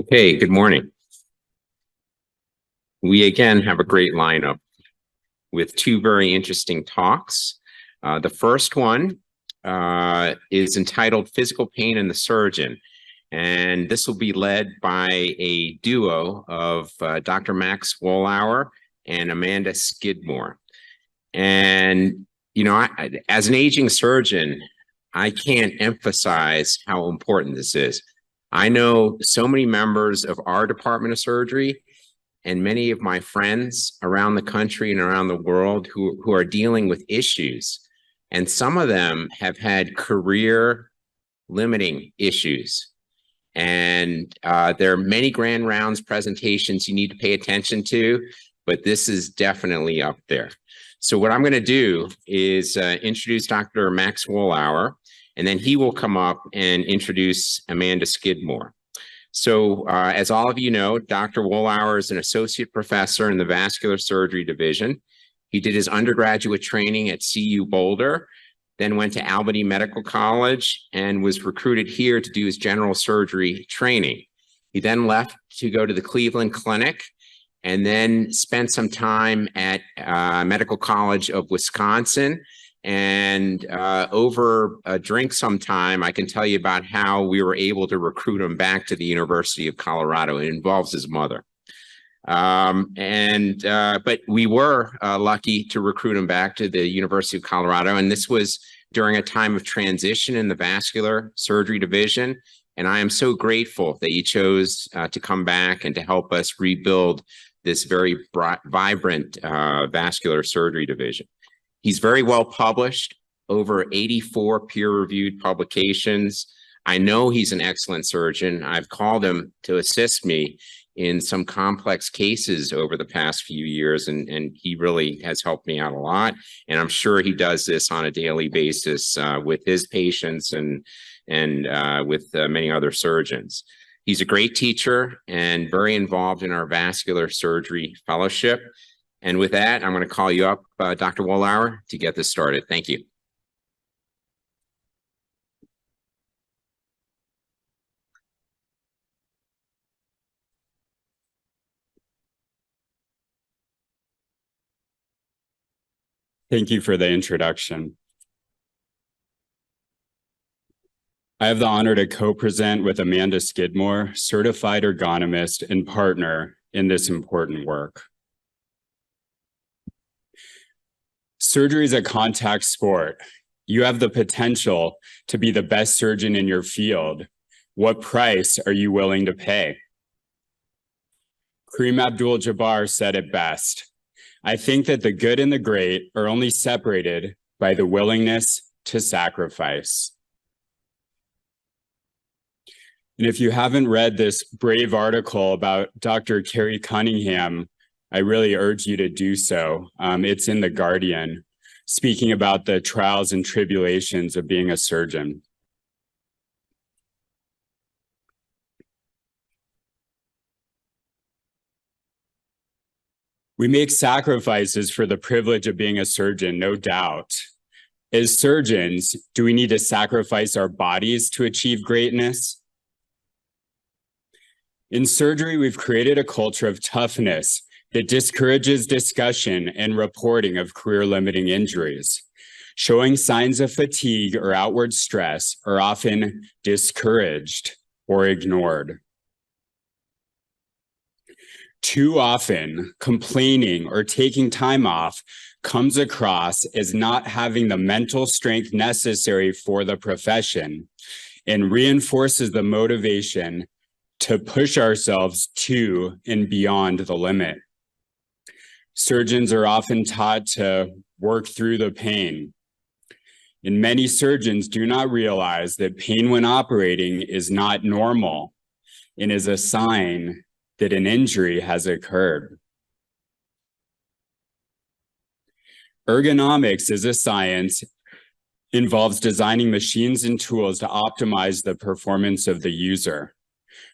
Okay, good morning. We again have a great lineup with two very interesting talks. The first one is entitled Physical Pain and the Surgeon, and this will be led by a duo of Dr. Max Wohlauer and Amanda Skidmore. And, you know, as an aging surgeon, I can't emphasize how important this is. I know so many members of our Department of Surgery and many of my friends around the country and around the world who are dealing with issues. And some of them have had career limiting issues. And there are many grand rounds presentations you need to pay attention to, but this is definitely up there. So what I'm going to do is introduce Dr. Max Wohlauer, and then he will come up and introduce Amanda Skidmore. So as all of you know, Dr. Wohlauer is an associate professor in the vascular surgery division. He did his undergraduate training at CU Boulder, then went to Albany Medical College and was recruited here to do his general surgery training. He then left to go to the Cleveland Clinic and then spent some time at Medical College of Wisconsin. And over a drink sometime, I can tell you about how we were able to recruit him back to the University of Colorado. It involves his mother. But we were lucky to recruit him back to the University of Colorado. And this was during a time of transition in the vascular surgery division. And I am so grateful that he chose to come back and to help us rebuild this very vibrant vascular surgery division. He's very well published, over 84 peer-reviewed publications. I know he's an excellent surgeon. I've called him to assist me in some complex cases over the past few years, and he really has helped me out a lot. And I'm sure he does this on a daily basis with his patients and with many other surgeons. He's a great teacher and very involved in our vascular surgery fellowship. And with that, I'm going to call you up, Dr. Wohlauer, to get this started. Thank you. Thank you for the introduction. I have the honor to co-present with Amanda Skidmore, certified ergonomist and partner in this important work. Surgery is a contact sport. You have the potential to be the best surgeon in your field. What price are you willing to pay? Kareem Abdul-Jabbar said it best. I think that the good and the great are only separated by the willingness to sacrifice. And if you haven't read this brave article about Dr. Carrie Cunningham, I really urge you to do so. It's in The Guardian, speaking about the trials and tribulations of being a surgeon. We make sacrifices for the privilege of being a surgeon, no doubt. As surgeons, do we need to sacrifice our bodies to achieve greatness? In surgery, we've created a culture of toughness that discourages discussion and reporting of career-limiting injuries. Showing signs of fatigue or outward stress are often discouraged or ignored. Too often, complaining or taking time off comes across as not having the mental strength necessary for the profession and reinforces the motivation to push ourselves to and beyond the limit. Surgeons are often taught to work through the pain. And many surgeons do not realize that pain when operating is not normal and is a sign that an injury has occurred. Ergonomics is a science, involves designing machines and tools to optimize the performance of the user.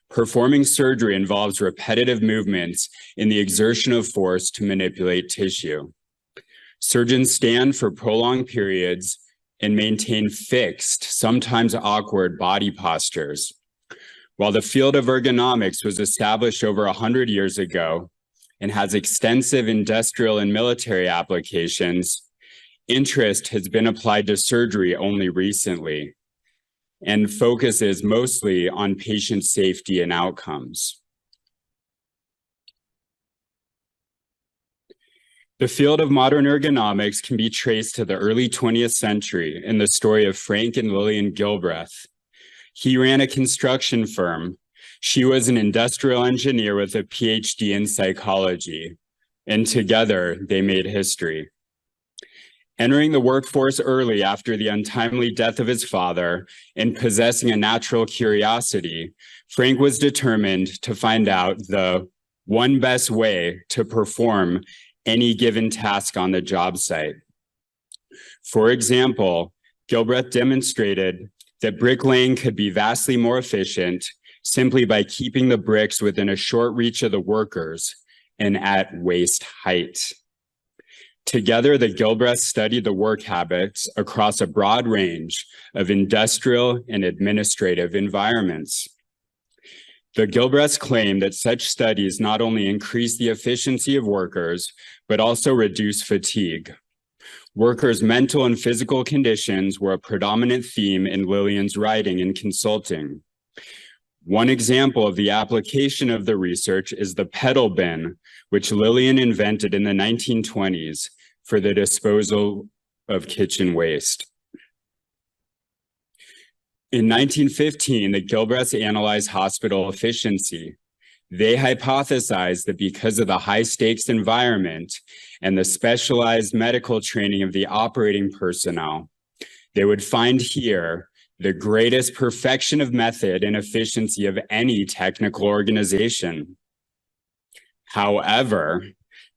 Performing surgery involves repetitive movements in the exertion of force to manipulate tissue. Surgeons stand for prolonged periods and maintain fixed, sometimes awkward body postures. While the field of ergonomics was established over 100 years ago and has extensive industrial and military applications, interest has been applied to surgery only recently and focuses mostly on patient safety and outcomes. The field of modern ergonomics can be traced to the early 20th century in the story of Frank and Lillian Gilbreth. He ran a construction firm. She was an industrial engineer with a PhD in psychology, and together they made history. Entering the workforce early after the untimely death of his father and possessing a natural curiosity, Frank was determined to find out the one best way to perform any given task on the job site. For example, Gilbreth demonstrated that bricklaying could be vastly more efficient simply by keeping the bricks within a short reach of the workers and at waist height. Together, the Gilbreths studied the work habits across a broad range of industrial and administrative environments. The Gilbreths claim that such studies not only increase the efficiency of workers, but also reduce fatigue. Workers' mental and physical conditions were a predominant theme in Lillian's writing and consulting. One example of the application of the research is the pedal bin, which Lillian invented in the 1920s for the disposal of kitchen waste. In 1915, the Gilbreths analyzed hospital efficiency. They hypothesized that because of the high-stakes environment and the specialized medical training of the operating personnel, they would find here the greatest perfection of method and efficiency of any technical organization. However,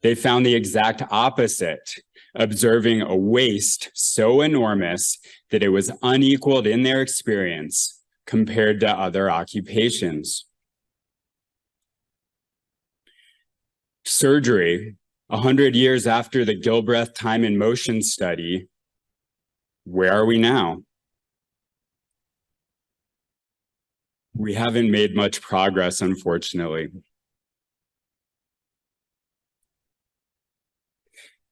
they found the exact opposite, observing a waste so enormous that it was unequaled in their experience compared to other occupations. Surgery, 100 years after the Gilbreth time and motion study, where are we now? We haven't made much progress, unfortunately.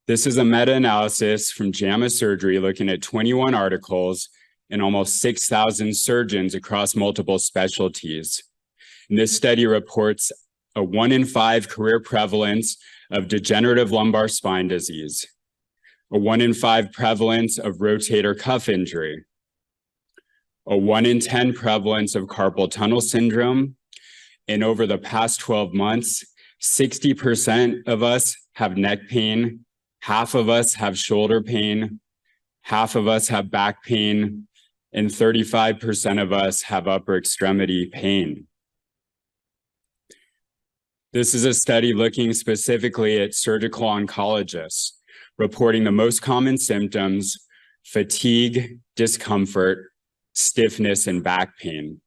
This is a meta-analysis from JAMA Surgery looking at 21 articles and almost 6,000 surgeons across multiple specialties. And this study reports a 1 in 5 career prevalence of degenerative lumbar spine disease, a 1 in 5 prevalence of rotator cuff injury, a 1 in 10 prevalence of carpal tunnel syndrome, and over the past 12 months, 60% of us have neck pain, half of us have shoulder pain, half of us have back pain, and 35% of us have upper extremity pain. This is a study looking specifically at surgical oncologists, reporting the most common symptoms: fatigue, discomfort, stiffness, and back pain.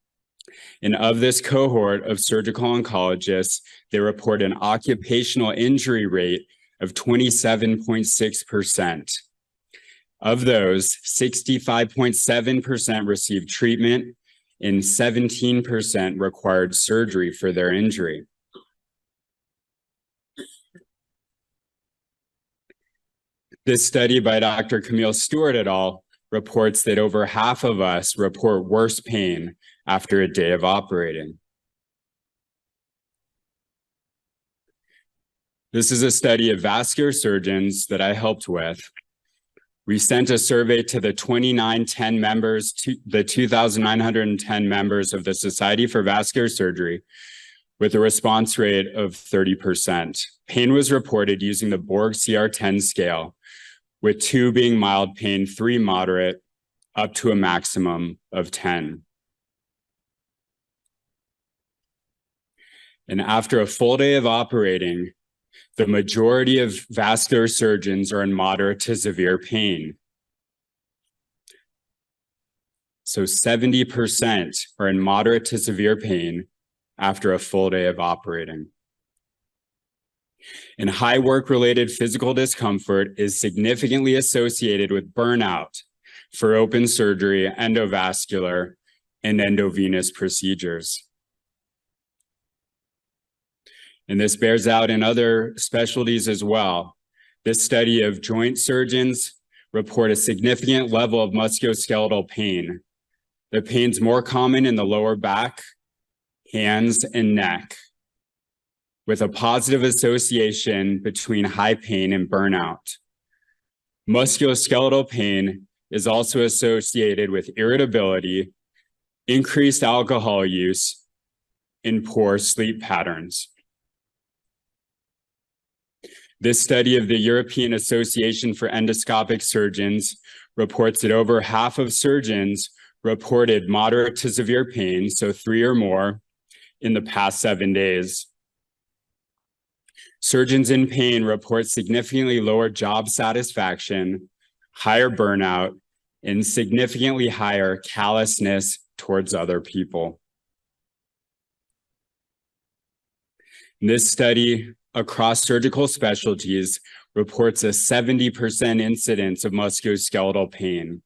And of this cohort of surgical oncologists, they report an occupational injury rate of 27.6%. Of those, 65.7% received treatment and 17% required surgery for their injury. This study by Dr. Camille Stewart et al. Reports that over half of us report worse pain after a day of operating. This is a study of vascular surgeons that I helped with. We sent a survey to the 2,910 members, the 2,910 members of the Society for Vascular Surgery, with a response rate of 30%. Pain was reported using the Borg CR10 scale, with 2 being mild pain, 3 moderate, up to a maximum of 10. And after a full day of operating, the majority of vascular surgeons are in moderate to severe pain. So 70% are in moderate to severe pain after a full day of operating. And high work-related physical discomfort is significantly associated with burnout for open surgery, endovascular, and endovenous procedures. And this bears out in other specialties as well. This study of joint surgeons report a significant level of musculoskeletal pain. The pain's more common in the lower back, hands, and neck, with a positive association between high pain and burnout. Musculoskeletal pain is also associated with irritability, increased alcohol use, and poor sleep patterns. This study of the European Association for Endoscopic Surgeons reports that over half of surgeons reported moderate to severe pain, so 3 or more, in the past 7 days. Surgeons in pain report significantly lower job satisfaction, higher burnout, and significantly higher callousness towards other people. This study across surgical specialties reports a 70% incidence of musculoskeletal pain.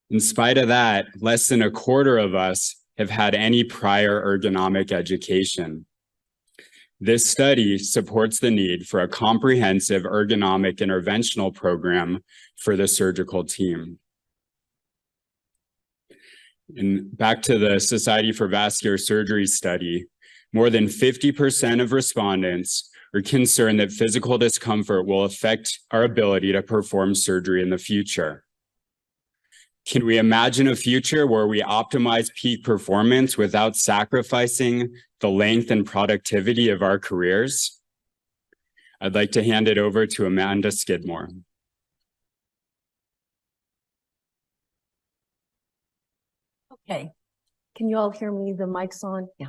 In spite of that, less than a quarter of us have had any prior ergonomic education. This study supports the need for a comprehensive ergonomic interventional program for the surgical team. And back to the Society for Vascular Surgery study, more than 50% of respondents are concerned that physical discomfort will affect our ability to perform surgery in the future. Can we imagine a future where we optimize peak performance without sacrificing the length and productivity of our careers? I'd like to hand it over to Amanda Skidmore. Okay, can you all hear me? The mic's on? Yeah.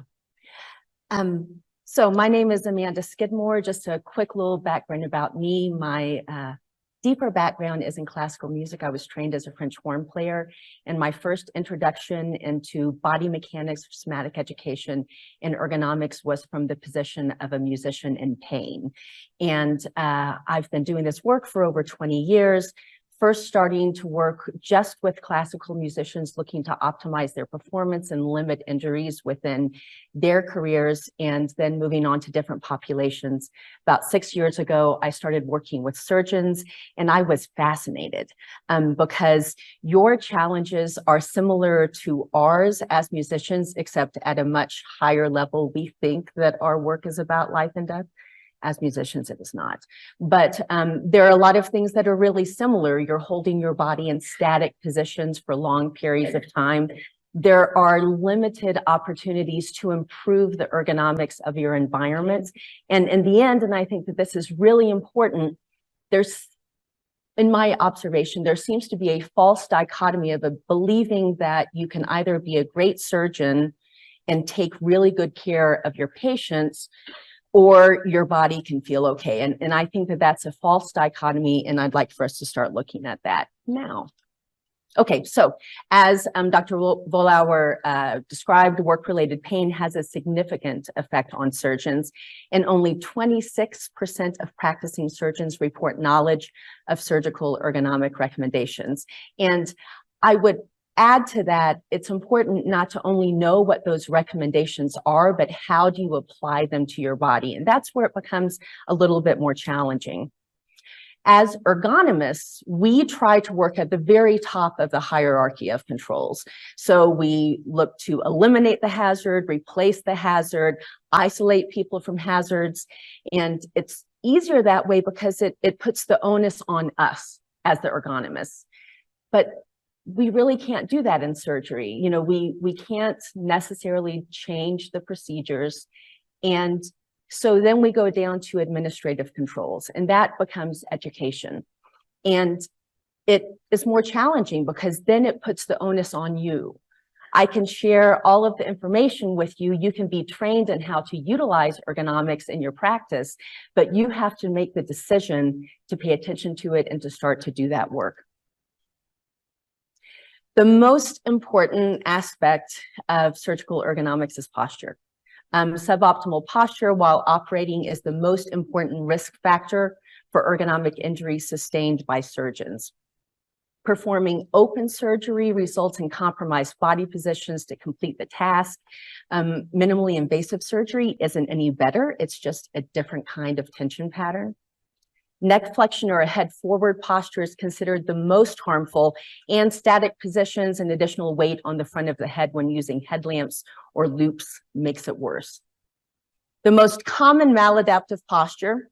So my name is Amanda Skidmore. Just a quick little background about me. My deeper background is in classical music. I was trained as a French horn player, and my first introduction into body mechanics, somatic education, and ergonomics was from the position of a musician in pain. And I've been doing this work for over 20 years. First starting to work just with classical musicians looking to optimize their performance and limit injuries within their careers, and then moving on to different populations. About 6 years ago, I started working with surgeons, and I was fascinated because your challenges are similar to ours as musicians, except at a much higher level. We think that our work is about life and death. As musicians, it is not. But there are a lot of things that are really similar. You're holding your body in static positions for long periods of time. There are limited opportunities to improve the ergonomics of your environment. And in the end, and I think that this is really important, in my observation, there seems to be a false dichotomy of believing that you can either be a great surgeon and take really good care of your patients, or your body can feel okay. And I think that that's a false dichotomy, and I'd like for us to start looking at that now. Okay, so as Dr. Wohlauer described, work-related pain has a significant effect on surgeons, and only 26% of practicing surgeons report knowledge of surgical ergonomic recommendations. And I would add to that, it's important not to only know what those recommendations are, but how do you apply them to your body? And that's where it becomes a little bit more challenging. As ergonomists, we try to work at the very top of the hierarchy of controls. So we look to eliminate the hazard, replace the hazard, isolate people from hazards. And it's easier that way because it puts the onus on us as the ergonomists. But we really can't do that in surgery. You know, we can't necessarily change the procedures. And so then we go down to administrative controls, and that becomes education. And it is more challenging because then it puts the onus on you. I can share all of the information with you. You can be trained in how to utilize ergonomics in your practice, but you have to make the decision to pay attention to it and to start to do that work. The most important aspect of surgical ergonomics is posture. Suboptimal posture while operating is the most important risk factor for ergonomic injuries sustained by surgeons. Performing open surgery results in compromised body positions to complete the task. Minimally invasive surgery isn't any better. It's just a different kind of tension pattern. Neck flexion or a head forward posture is considered the most harmful, and static positions and additional weight on the front of the head when using headlamps or loops makes it worse. The most common maladaptive posture: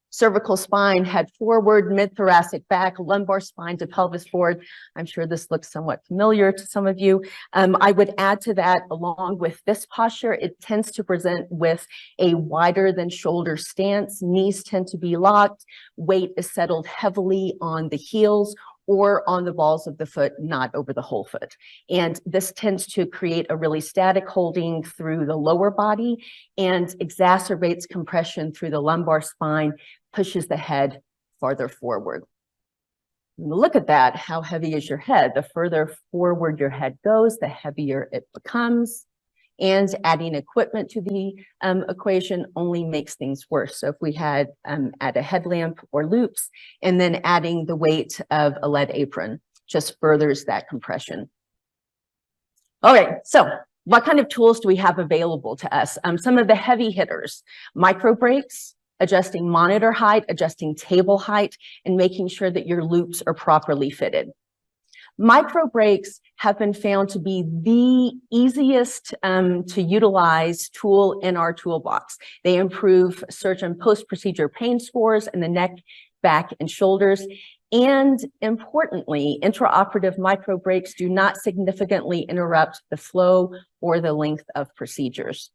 cervical spine, head forward, mid-thoracic back, lumbar spine to pelvis forward. I'm sure this looks somewhat familiar to some of you. I would add to that, along with this posture, it tends to present with a wider than shoulder stance. Knees tend to be locked. Weight is settled heavily on the heels or on the balls of the foot, not over the whole foot. And this tends to create a really static holding through the lower body and exacerbates compression through the lumbar spine, pushes the head farther forward. Look at that. How heavy is your head? The further forward your head goes, the heavier it becomes. And adding equipment to the equation only makes things worse. So if we had add a headlamp or loops, and then adding the weight of a lead apron just furthers that compression. All right, so what kind of tools do we have available to us? Some of the heavy hitters: micro brakes, adjusting monitor height, adjusting table height, and making sure that your loops are properly fitted. Micro brakes have been found to be the easiest to utilize tool in our toolbox. They improve surgeon post-procedure pain scores in the neck, back, and shoulders. And importantly, intraoperative micro brakes do not significantly interrupt the flow or the length of procedures.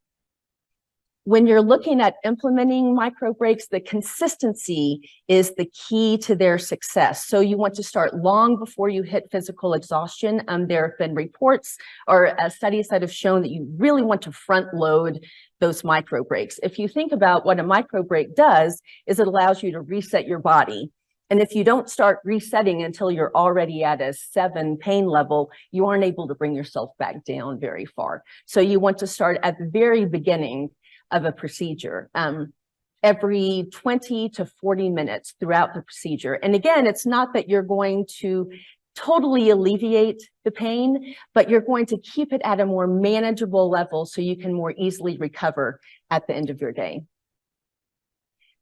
When you're looking at implementing micro brakes, the consistency is the key to their success. So you want to start long before you hit physical exhaustion. There have been reports or studies that have shown that you really want to front load those micro brakes. If you think about what a micro brake does, is it allows you to reset your body. And if you don't start resetting until you're already at a 7 pain level, you aren't able to bring yourself back down very far. So you want to start at the very beginning of a procedure, every 20 to 40 minutes throughout the procedure. And again, it's not that you're going to totally alleviate the pain, but you're going to keep it at a more manageable level so you can more easily recover at the end of your day.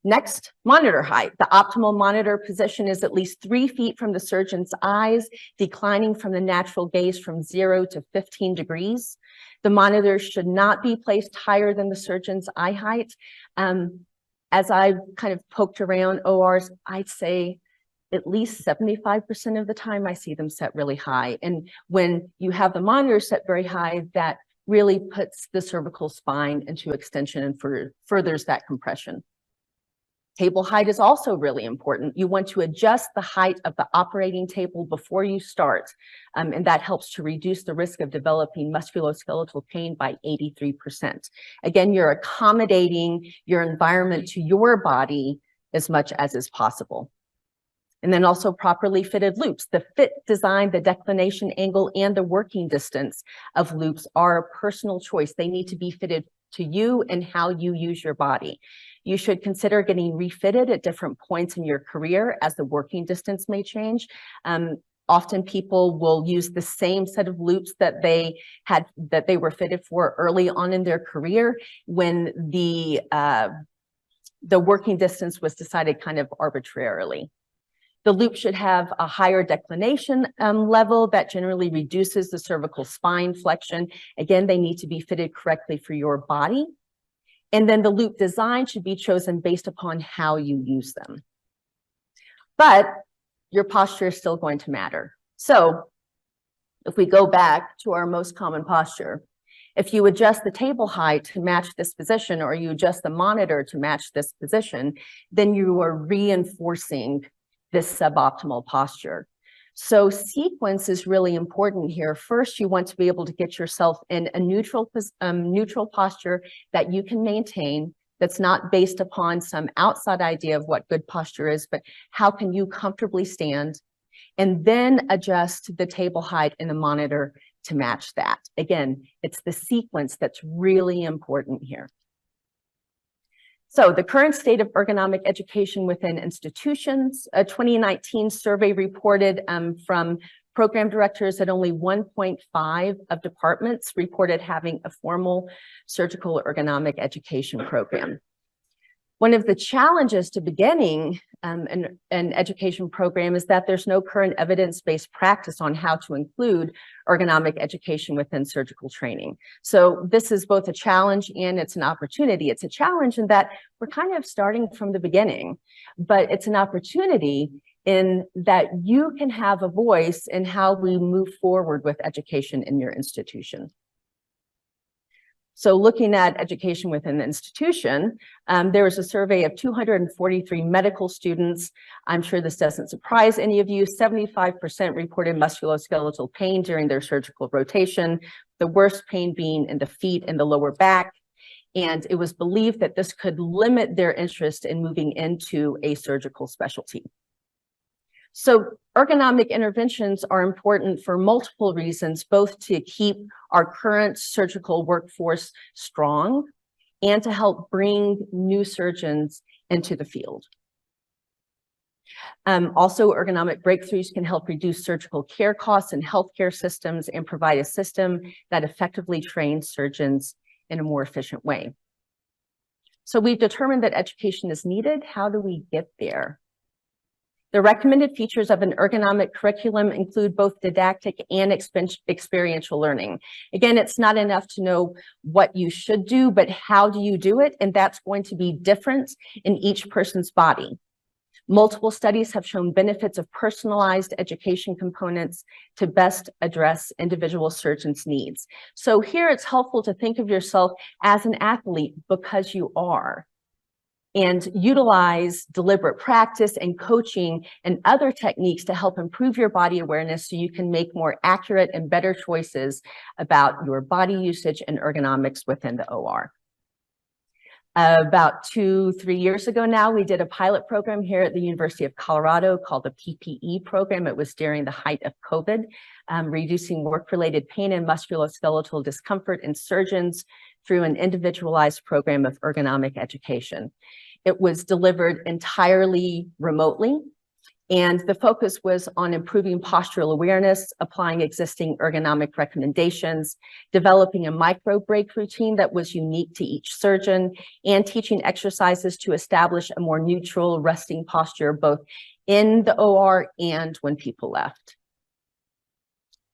Next, monitor height. The optimal monitor position is at least 3 feet from the surgeon's eyes, declining from the natural gaze from 0 to 15 degrees. The monitor should not be placed higher than the surgeon's eye height. As I've kind of poked around ORs, I'd say at least 75% of the time I see them set really high. And when you have the monitor set very high, that really puts the cervical spine into extension and furthers that compression. Table height is also really important. You want to adjust the height of the operating table before you start, and that helps to reduce the risk of developing musculoskeletal pain by 83%. Again, you're accommodating your environment to your body as much as is possible. And then also properly fitted loops. The fit design, the declination angle, and the working distance of loops are a personal choice. They need to be fitted to you and how you use your body. You should consider getting refitted at different points in your career as the working distance may change. Often people will use the same set of loops that they were fitted for early on in their career when the working distance was decided kind of arbitrarily. The loop should have a higher declination level that generally reduces the cervical spine flexion. Again, they need to be fitted correctly for your body. And then the loop design should be chosen based upon how you use them. But your posture is still going to matter. So if we go back to our most common posture, if you adjust the table height to match this position, or you adjust the monitor to match this position, then you are reinforcing this suboptimal posture. So sequence is really important here. First, you want to be able to get yourself in a neutral posture that you can maintain, that's not based upon some outside idea of what good posture is, but how can you comfortably stand, and then adjust the table height and the monitor to match that. Again, it's the sequence that's really important here. So the current state of ergonomic education within institutions, a 2019 survey reported from program directors that only 1.5 of departments reported having a formal surgical ergonomic education program. One of the challenges to beginning an education program is that there's no current evidence-based practice on how to include ergonomic education within surgical training. So this is both a challenge and it's an opportunity. It's a challenge in that we're kind of starting from the beginning, but it's an opportunity in that you can have a voice in how we move forward with education in your institution. So looking at education within the institution, there was a survey of 243 medical students. I'm sure this doesn't surprise any of you. 75% reported musculoskeletal pain during their surgical rotation, the worst pain being in the feet and the lower back. And it was believed that this could limit their interest in moving into a surgical specialty. So ergonomic interventions are important for multiple reasons, both to keep our current surgical workforce strong and to help bring new surgeons into the field. Also, ergonomic breakthroughs can help reduce surgical care costs in healthcare systems and provide a system that effectively trains surgeons in a more efficient way. So we've determined that education is needed. How do we get there? The recommended features of an ergonomic curriculum include both didactic and experiential learning. Again, it's not enough to know what you should do, but how do you do it? And that's going to be different in each person's body. Multiple studies have shown benefits of personalized education components to best address individual surgeons' needs. So here it's helpful to think of yourself as an athlete because you are, and utilize deliberate practice and coaching and other techniques to help improve your body awareness so you can make more accurate and better choices about your body usage and ergonomics within the OR. About 2-3 years ago now, we did a pilot program here at the University of Colorado called the PPE program. It was during the height of COVID, reducing work-related pain and musculoskeletal discomfort in surgeons through an individualized program of ergonomic education. It was delivered entirely remotely, and the focus was on improving postural awareness, applying existing ergonomic recommendations, developing a micro break routine that was unique to each surgeon, and teaching exercises to establish a more neutral resting posture both in the OR and when people left.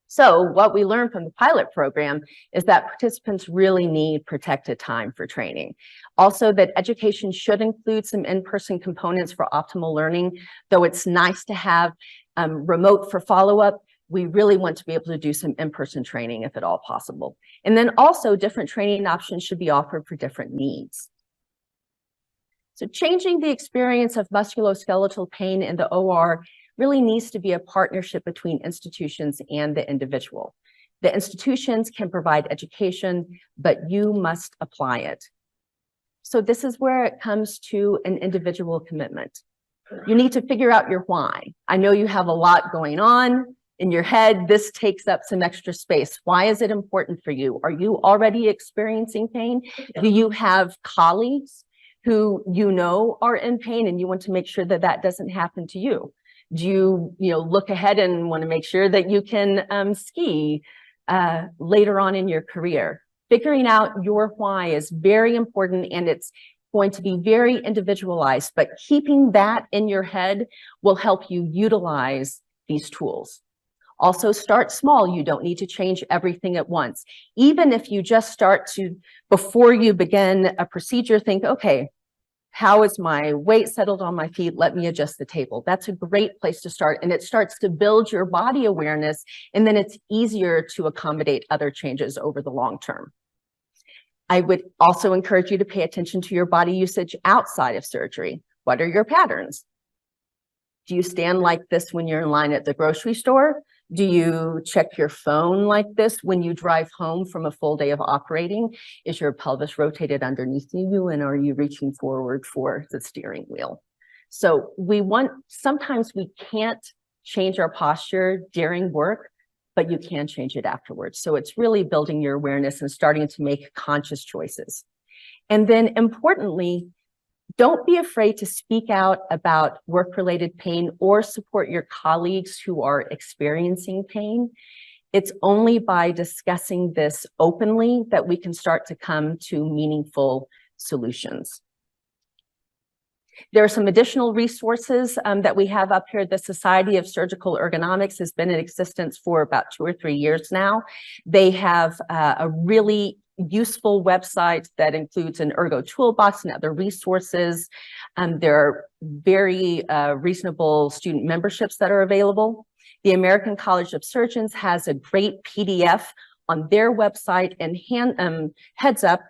So what we learned from the pilot program is that participants really need protected time for training. Also, that education should include some in-person components for optimal learning. Though it's nice to have remote for follow-up, we really want to be able to do some in-person training if at all possible. And then also different training options should be offered for different needs. So changing the experience of musculoskeletal pain in the OR really needs to be a partnership between institutions and the individual. The institutions can provide education, but you must apply it. So this is where it comes to an individual commitment. You need to figure out your why. I know you have a lot going on in your head. This takes up some extra space. Why is it important for you? Are you already experiencing pain? Do you have colleagues who you know are in pain and you want to make sure that that doesn't happen to you? Do you look ahead and want to make sure that you can ski later on in your career? Figuring out your why is very important, and it's going to be very individualized, but keeping that in your head will help you utilize these tools. Also, start small. You don't need to change everything at once. Even if you just start to, before you begin a procedure, think, okay, how is my weight settled on my feet? Let me adjust the table. That's a great place to start. And it starts to build your body awareness. And then it's easier to accommodate other changes over the long term. I would also encourage you to pay attention to your body usage outside of surgery. What are your patterns? Do you stand like this when you're in line at the grocery store? Do you check your phone like this when you drive home from a full day of operating? Is your pelvis rotated underneath you, and are you reaching forward for the steering wheel? So sometimes we can't change our posture during work, but you can change it afterwards. So it's really building your awareness and starting to make conscious choices. And then importantly, Don't be afraid to speak out about work-related pain or support your colleagues who are experiencing pain. It's only by discussing this openly that we can start to come to meaningful solutions. There are some additional resources that we have up here. The Society of Surgical Ergonomics has been in existence for about 2 or 3 years now. They have a really useful website that includes an ergo toolbox and other resources. There are very reasonable student memberships that are available. The American College of Surgeons has a great PDF on their website, and heads up,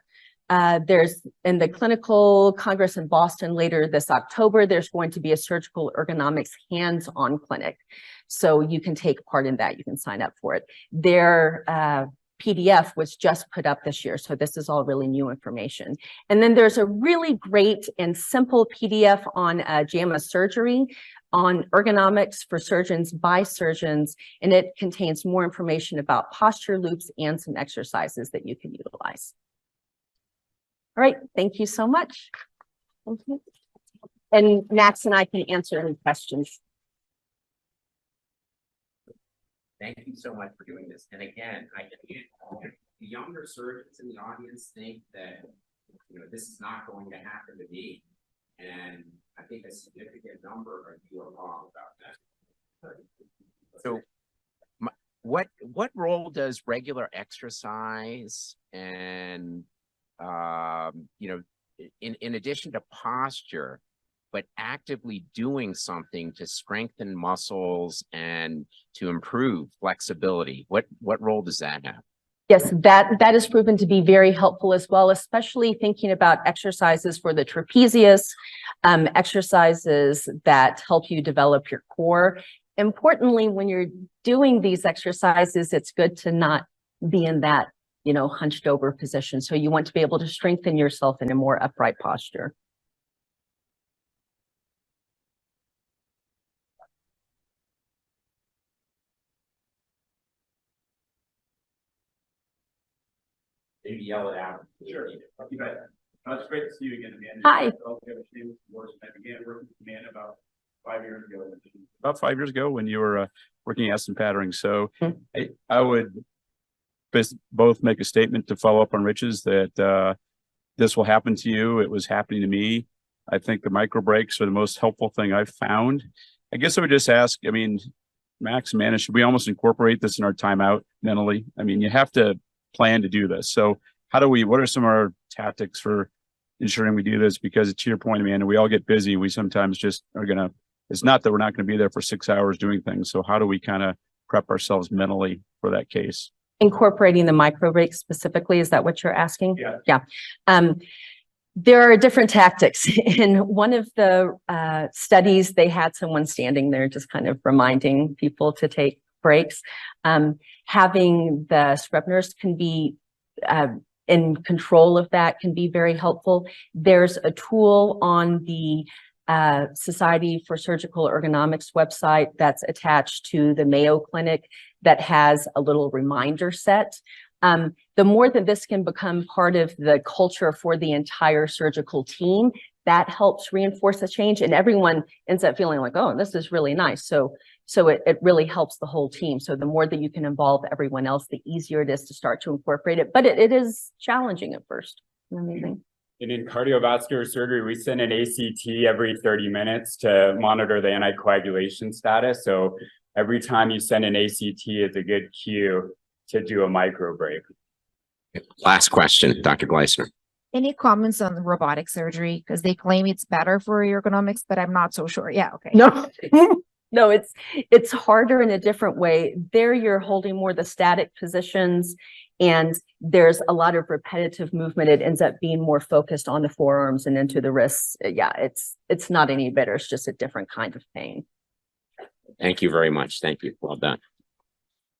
there's in the Clinical Congress in Boston later this October, there's going to be a surgical ergonomics hands-on clinic. So you can take part in that, you can sign up for it. Their PDF was just put up this year, so this is all really new information. And then there's a really great and simple PDF on JAMA surgery, on ergonomics for surgeons by surgeons, and it contains more information about posture loops and some exercises that you can utilize. All right, thank you so much. Thank you. And Max and I can answer any questions. Thank you so much for doing this. And again, the younger surgeons in the audience think that, you know, this is not going to happen to me. And I think a significant number of you are wrong about that. So what role does regular exercise and, you know, in addition to posture, but actively doing something to strengthen muscles and to improve flexibility, what role does that have? Yes, that has proven to be very helpful as well, especially thinking about exercises for the trapezius, exercises that help you develop your core. Importantly, when you're doing these exercises, it's good to not be in that, you know, hunched over position. So you want to be able to strengthen yourself in a more upright posture. Maybe yell it out. Sure. You bet. It's great to see you again, Amanda. Hi. I began working with Amanda about 5 years ago. About 5 years ago when you were working at Aston Patterning. So I would both make a statement to follow up on Rich's that this will happen to you. It was happening to me. I think the micro breaks are the most helpful thing I've found. I guess I would just ask, I mean, Max, Amanda, should we almost incorporate this in our timeout mentally? I mean, you have to plan to do this. So what are some of our tactics for ensuring we do this? Because to your point, Amanda, we all get busy. We sometimes just are it's not that we're not going to be there for 6 hours doing things. So how do we kind of prep ourselves mentally for that case? Incorporating the micro breaks specifically, is that what you're asking? Yeah. Yeah. There are different tactics. In one of the studies, they had someone standing there just kind of reminding people to take breaks. Having the scrub nurse can be in control of that can be very helpful. There's a tool on the Society for Surgical Ergonomics website that's attached to the Mayo Clinic that has a little reminder set. The more that this can become part of the culture for the entire surgical team, that helps reinforce the change, and everyone ends up feeling like, oh, this is really nice. So it really helps the whole team. So the more that you can involve everyone else, the easier it is to start to incorporate it. But it is challenging at first. Amazing. And in cardiovascular surgery, we send an ACT every 30 minutes to monitor the anticoagulation status. So every time you send an ACT, it's a good cue to do a micro break. Last question, Dr. Gleisner. Any comments on the robotic surgery? Because they claim it's better for ergonomics, but I'm not so sure. Yeah, okay. No, no, it's harder in a different way. There you're holding more the static positions, and there's a lot of repetitive movement. It ends up being more focused on the forearms and into the wrists. Yeah, it's not any better. It's just a different kind of pain. Thank you very much. Thank you. Well done.